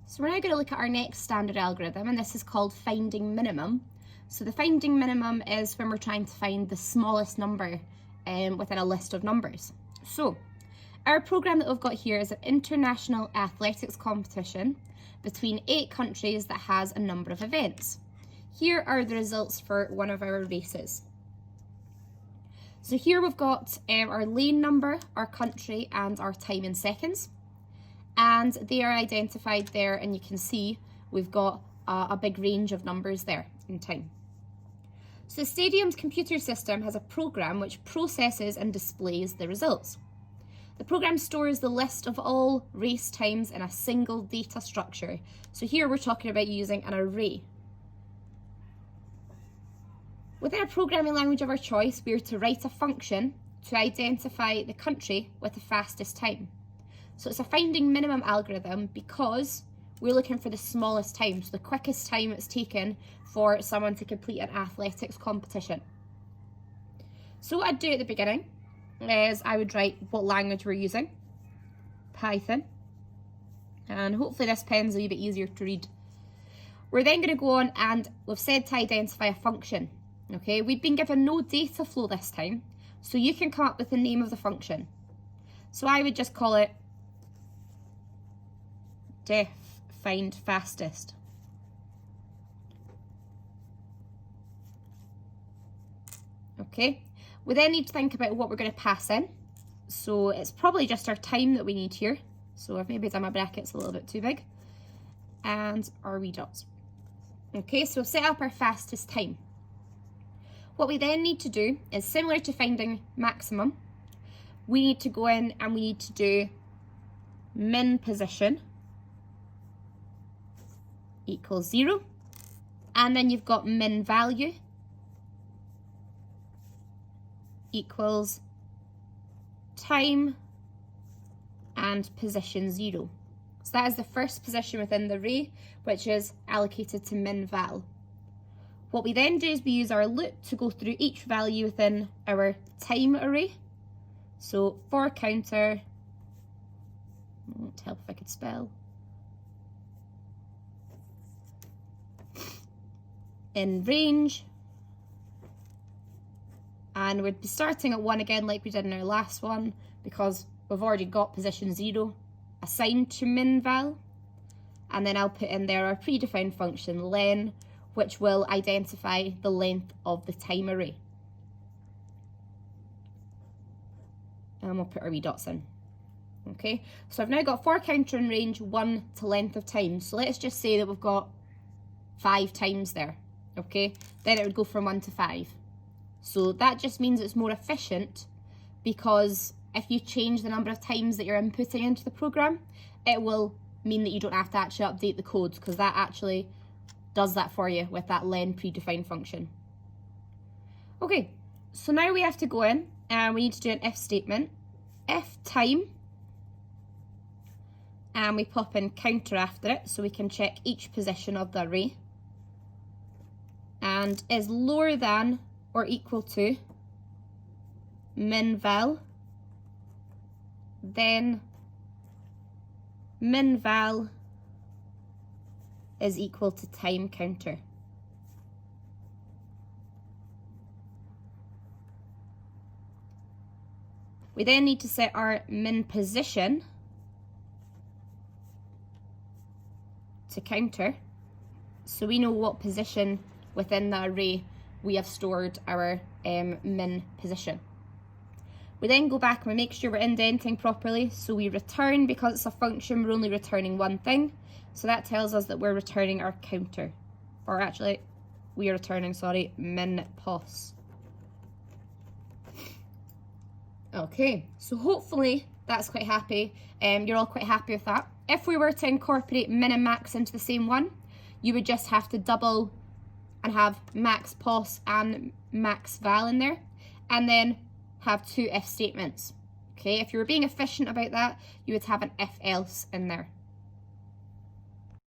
So we're now going to look at our next standard algorithm, and this is called finding minimum. So the finding minimum is when we're trying to find the smallest number within a list of numbers. So our program that we've got here is an international athletics competition between 8 countries that has a number of events. Here are the results for one of our races. So here we've got our lane number, our country, and our time in seconds. And they are identified there, and you can see we've got a big range of numbers there in time. So the stadium's computer system has a program which processes and displays the results. The program stores the list of all race times in a single data structure. So here we're talking about using an array. Within a programming language of our choice, we are to write a function to identify the country with the fastest time. So it's a finding minimum algorithm because we're looking for the smallest time, so the quickest time it's taken for someone to complete an athletics competition. So what I'd do at the beginning is I would write what language we're using, Python, and hopefully this pen's a wee bit easier to read. We're then going to go on and we've said to identify a function. Okay, we've been given no data flow this time, so you can come up with the name of the function. So I would just call it def find fastest. Okay, we then need to think about what we're going to pass in. So it's probably just our time that we need here. So I've maybe done my brackets a little bit too big. And our wee dots. Okay, so we've set up our fastest time. What we then need to do is similar to finding maximum. We need to go in and we need to do min position equals 0, and then you've got min value equals time and position 0. So that is the first position within the array, which is allocated to min val. What we then do is we use our loop to go through each value within our time array. So for counter, it won't help if I could spell, in range, and we'd be starting at 1 again like we did in our last one because we've already got position 0 assigned to min val, and then I'll put in there our predefined function len, which will identify the length of the time array, and we'll put our wee dots in. Okay, so I've now got for counter in range 1 to length of time, so let's just say that we've got 5 times there. Okay, then it would go from 1 to 5. So that just means it's more efficient because if you change the number of times that you're inputting into the program, it will mean that you don't have to actually update the code because that actually does that for you with that len predefined function. Okay, so now we have to go in and we need to do an if statement. If time, and we pop in counter after it so we can check each position of the array, and is lower than or equal to min val, then min val is equal to time counter. We then need to set our min position to counter, so we know what position within the array we have stored our min position. We then go back and we make sure we're indenting properly, so we return, because it's a function, we're only returning one thing, so that tells us that we're returning our counter, or actually we are returning, sorry, min pos. Okay, so hopefully that's quite happy, you're all quite happy with that. If we were to incorporate min and max into the same one, you would just have to double and have max pos and max val in there, and then have 2 if statements. Okay, if you were being efficient about that, you would have an if else in there.